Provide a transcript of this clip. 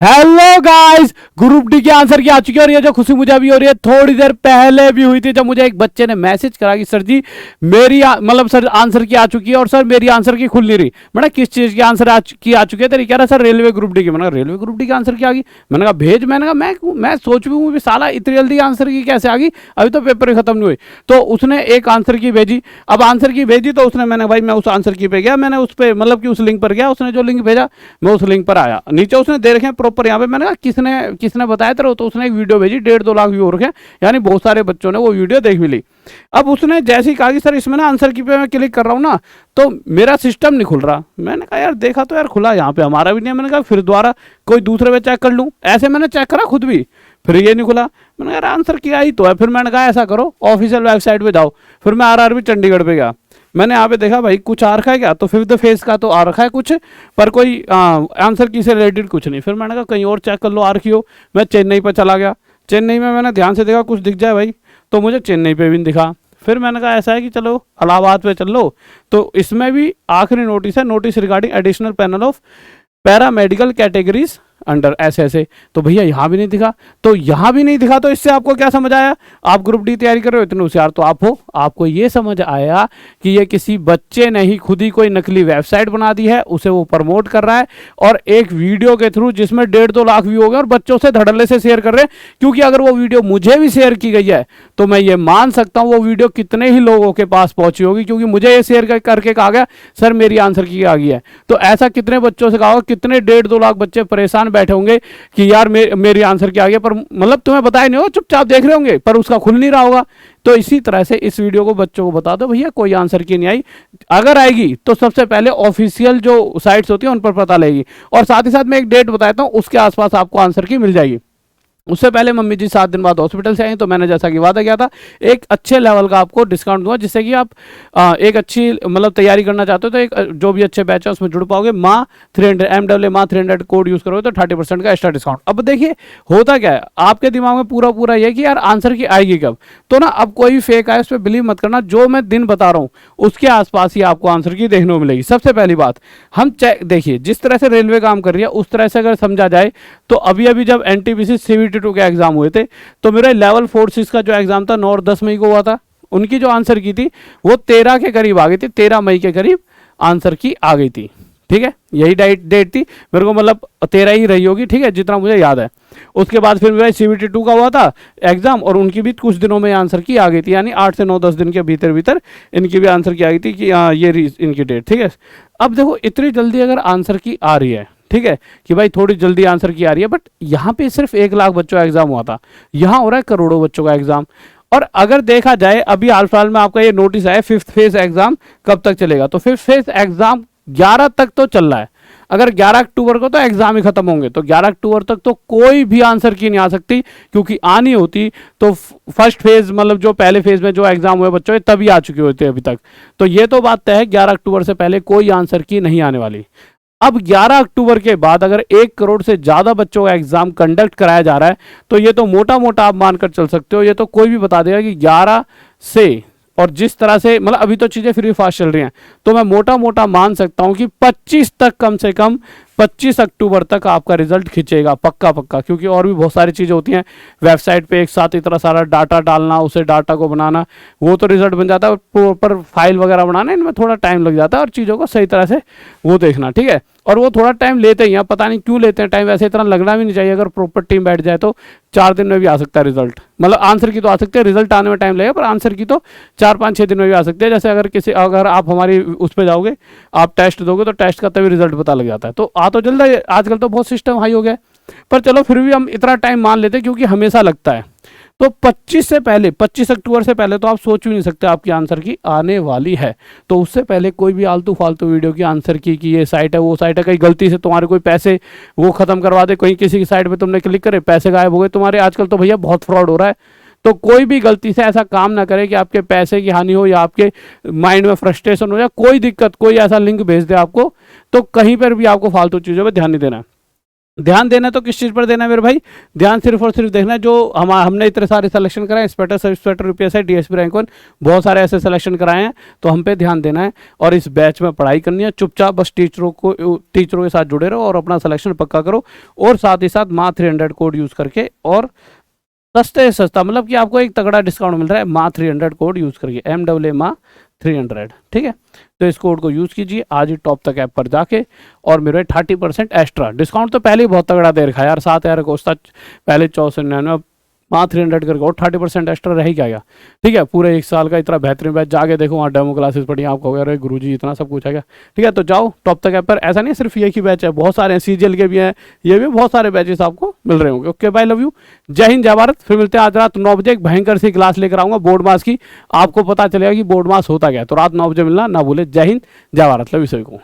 Hello guys, group D के answer की आ चुकी है और ये जो खुशी मुझे अभी हो रही है थोड़ी देर पहले भी हुई थी, जब मुझे एक बच्चे ने मैसेज करा कि सर जी मेरी मतलब सर आंसर की आ चुकी है और सर मेरी आंसर की खुल नहीं रही। मैंने किस चीज की आंसर की आ चुकी है तेरी? कह रहा सर रेलवे ग्रुप डी की। मैंने कहा रेलवे ग्रुप डी की आंसर की आ गई? मैंने कहा भेज। मैंने कहा मैं सोच भी हूँ भी साला इतनी जल्दी आंसर की कैसे आ गई, अभी तो पेपर ही खत्म नहीं हुई। तो उसने एक आंसर की भेजी। अब आंसर की भेजी तो उसने, मैंने भाई मैं उस आंसर की पे गया, मैंने उस पर मतलब कि उस लिंक पर गया, उसने जो लिंक भेजा मैं उस लिंक पर आया, नीचे उसने दे रखे प्रॉपर यहाँ पे। मैंने कहा किसने किसने बताया तेरे? तो उसने एक वीडियो भेजी, 1.5-2 लाख व्यू हो रखे, यानी बहुत सारे बच्चों ने वो वीडियो देख भी ली। अब उसने जैसे ही कहा कि सर इसमें ना आंसर की पे मैं क्लिक कर रहा हूँ ना तो मेरा सिस्टम नहीं खुल रहा। मैंने कहा यार देखा तो यार खुला यहाँ पे हमारा भी नहीं है। मैंने कहा फिर दोबारा कोई दूसरे पे चेक कर लूँ। ऐसे मैंने चेक करा खुद भी, फिर ये नहीं खुला। मैंने कहा यार आंसर किया ही तो है। फिर मैंने कहा ऐसा करो ऑफिशियल वेबसाइट पे जाओ। फिर मैं आरआरबी चंडीगढ़ पे गया, मैंने यहाँ पे देखा भाई कुछ आ रखा है क्या, तो फिफ्थ फेज का तो आ रखा है कुछ, पर कोई आंसर की से रिलेटेड कुछ नहीं। फिर मैंने कहा कहीं और चेक कर लो आ रखी हो। मैं चेन्नई पर चला गया, चेन्नई में मैंने ध्यान से देखा कुछ दिख जाए भाई, तो मुझे चेन्नई पे भी नहीं दिखा। फिर मैंने कहा ऐसा है कि चलो इलाहाबाद पे चल लो, तो इसमें भी आखिरी नोटिस है, notice regarding additional panel of para medical categories under ऐसे ऐसे। तो भैया यहाँ भी नहीं दिखा, तो यहाँ भी नहीं दिखा, तो इससे आपको क्या समझ आया? आप ग्रुप डी तैयारी कर रहे हो, इतने होशियार तो आप हो, आपको ये समझ आया कि ये किसी बच्चे ने ही खुद ही कोई नकली वेबसाइट बना दी है, उसे वो प्रमोट कर रहा है और एक वीडियो के थ्रू जिसमें 1.5-2 लाख व्यू हो गए और बच्चों से धड़ल्ले से शेयर कर रहे हैं। क्योंकि अगर वो वीडियो मुझे भी शेयर की गई है तो मैं ये मान सकता हूँ वो वीडियो कितने ही लोगों के पास पहुंची होगी, क्योंकि मुझे ये शेयर करके कहा गया सर मेरी आंसर की आ गई है। तो ऐसा कितने बच्चों से कहा होगा, कितने 1.5-2 लाख बच्चे परेशान बैठे होंगे कि यार मेरी आंसर क्या आ गया, पर मतलब तुम्हें बताया नहीं हो, चुपचाप देख रहे होंगे, पर उसका खुल नहीं रहा होगा। तो इसी तरह से इस वीडियो को बच्चों को बता दो भैया कोई आंसर की नहीं आई, अगर आएगी तो सबसे पहले ऑफिशियल जो साइट्स होती है उन पर पता लगेगी। और साथ ही साथ मैं एक डेट बताता हूँ, उसके आसपास आपको आंसर की मिल जाएगी। उससे पहले मम्मी जी 7 दिन बाद हॉस्पिटल से आई, तो मैंने जैसा कि वादा किया था एक अच्छे लेवल का आपको डिस्काउंट दूंगा, जिससे कि आप एक अच्छी मतलब तैयारी करना चाहते हो तो एक जो भी अच्छे बैच है उसमें जुड़ पाओगे। माँ 300 MW माँ 300 कोड यूज़ करोगे तो 30% का एक्स्ट्रा डिस्काउंट। अब देखिए होता क्या है, आपके दिमाग में पूरा पूरा ये कि यार आंसर की आएगी कब, तो ना अब कोई भी फेक आए उस पर बिलीव मत करना, जो मैं दिन बता रहा हूँ उसके आसपास ही आपको आंसर की देखने को मिलेगी। सबसे पहली बात, हम देखिए जिस तरह से रेलवे काम कर रही है उस तरह से अगर समझा जाए तो अभी अभी जब एनटीपीसी CVT2 के एग्जाम हुए थे तो मेरा लेवल फोर्सेस का जो एग्जाम था 9 और 10 मई को हुआ था, उनकी जो आंसर की थी वो 13 के करीब आ गई थी, 13 मई के करीब आंसर की आ गई थी। ठीक है, यही डेट थी मेरे को, मतलब 13 ही रही होगी, ठीक है जितना मुझे याद है। उसके बाद फिर मेरा CVT2 का हुआ था एग्जाम और उनकी भी कुछ दिनों में आंसर की आ गई थी, यानी 8 से 9-10 दिन के भीतर भीतर इनकी भी आंसर की आ गई थी कि ये इनकी डेट। ठीक है, अब देखो इतनी जल्दी अगर आंसर की आ रही है, ठीक है कि भाई थोड़ी जल्दी आंसर की आ रही है, बट यहाँ पे सिर्फ 1 लाख बच्चों का एग्जाम हुआ था, यहाँ हो रहा है करोड़ों बच्चों का एग्जाम। और अगर देखा जाए अभी हाल फिलहाल में आपका ये नोटिस आया फिफ्थ फेज एग्जाम कब तक चलेगा, तो फिफ्थ फेज एग्जाम 11 तक तो चल रहा है। अगर 11 अक्टूबर को तो एग्जाम ही खत्म होंगे, तो 11 अक्टूबर तक तो कोई भी आंसर की नहीं आ सकती, क्योंकि आनी होती तो फर्स्ट फेज मतलब जो पहले फेज में जो एग्जाम हुए बच्चों तभी आ चुकी होती है अभी तक। तो ये तो बात तय है 11 अक्टूबर से पहले कोई आंसर की नहीं आने वाली। अब 11 अक्टूबर के बाद अगर 1 करोड़ से ज़्यादा बच्चों का एग्जाम कंडक्ट कराया जा रहा है तो ये तो मोटा मोटा आप मानकर चल सकते हो, ये तो कोई भी बता देगा कि 11 से, और जिस तरह से मतलब अभी तो चीज़ें फिर भी फास्ट चल रही हैं, तो मैं मोटा मोटा मान सकता हूं कि 25 तक, कम से कम 25 अक्टूबर तक आपका रिजल्ट खींचेगा पक्का पक्का। क्योंकि और भी बहुत सारी चीज़ें होती हैं वेबसाइट पे, एक साथ इतना सारा डाटा डालना, उसे डाटा को बनाना, वो तो रिजल्ट बन जाता है, प्रॉपर फाइल वगैरह बनाना इनमें थोड़ा टाइम लग जाता है, और चीज़ों को सही तरह से वो देखना। ठीक है, और वो थोड़ा टाइम लेते ही हैं, पता नहीं क्यों लेते हैं टाइम, वैसे इतना लगना भी नहीं चाहिए। अगर प्रॉपर टीम बैठ जाए तो 4 दिन में भी आ सकता है रिजल्ट, मतलब आंसर की तो आ सकते हैं, रिजल्ट आने में टाइम लगेगा, पर आंसर की तो 4-5-6 दिन में भी आ सकते हैं। जैसे अगर आप हमारी उस पर जाओगे, आप टेस्ट दोगे तो टेस्ट का तभी रिजल्ट पता लग जाता है, तो आ तो जल्द है। आजकल तो बहुत सिस्टम हाई हो गया है, पर चलो फिर भी हम इतना टाइम मान लेते हैं क्योंकि हमेशा लगता है। तो 25 से पहले, 25 अक्टूबर से पहले तो आप सोच भी नहीं सकते आपकी आंसर की आने वाली है। तो उससे पहले कोई भी आलतू फालतू वीडियो की आंसर की कि ये साइट है वो साइट है, कहीं गलती से तुम्हारे कोई पैसे वो खत्म करवा दे, कहीं किसी की साइट पे तुमने क्लिक करे पैसे गायब हो गए तुम्हारे। आजकल तो भैया बहुत फ्रॉड हो रहा है, तो कोई भी गलती से ऐसा काम ना करे कि आपके पैसे की हानि हो या आपके माइंड में फ्रस्ट्रेशन हो या कोई दिक्कत, कोई ऐसा लिंक भेज दे आपको, तो कहीं पर भी आपको फालतू चीज़ों पर ध्यान नहीं देना। ध्यान देना तो किस चीज़ पर देना है मेरे भाई, ध्यान सिर्फ और सिर्फ देखना है जो हमने इतने सारे सिलेक्शन कराए, inspector, sub inspector, UPSI, DSP rank 1, बहुत सारे ऐसे सिलेक्शन कराए हैं, तो हम पे ध्यान देना है और इस बैच में पढ़ाई करनी है। चुपचाप बस टीचरों के साथ जुड़े रहो और अपना सिलेक्शन पक्का करो, और साथ ही साथ माँ 300 कोड यूज़ करके, और सस्ते से सस्ता, मतलब कि आपको एक तगड़ा डिस्काउंट मिल रहा है माँ 300 कोड यूज़ करके, MAA माँ 300, ठीक है। तो इस कोड को यूज़ कीजिए आज ही टॉप तक ऐप पर जाके, और मेरे 30% एक्स्ट्रा डिस्काउंट तो पहले ही बहुत तगड़ा दे रखा है यार, 7,000 कोस्ता पहले 1499, माँ 300 करके और 30% एक्स्ट्रा रह ही क्या, ठीक है। पूरे 1 साल का इतना बेहतरीन बैच, जाके देखो वहाँ डेमो क्लासेस पढ़ी, आपको अरे गुरुजी इतना सब कुछ है क्या, ठीक है। तो जाओ टॉप तक ऐप पर, ऐसा नहीं सिर्फ एक ही बैच है, बहुत सारे हैं, CGL के भी हैं, ये भी बहुत सारे बैचेस आपको मिल रहे होंगे। ओके बाय, लव यू, जय हिंद, जय भारत। फिर मिलते हैं आज रात 9 बजे, एक भयंकर सी क्लास लेकर आऊँगा बोर्ड मास की, आपको पता चलेगा कि बोर्ड मास होता क्या है। तो रात 9 बजे मिलना ना भूले। जय हिंद, जय भारत, लव यू सभी को।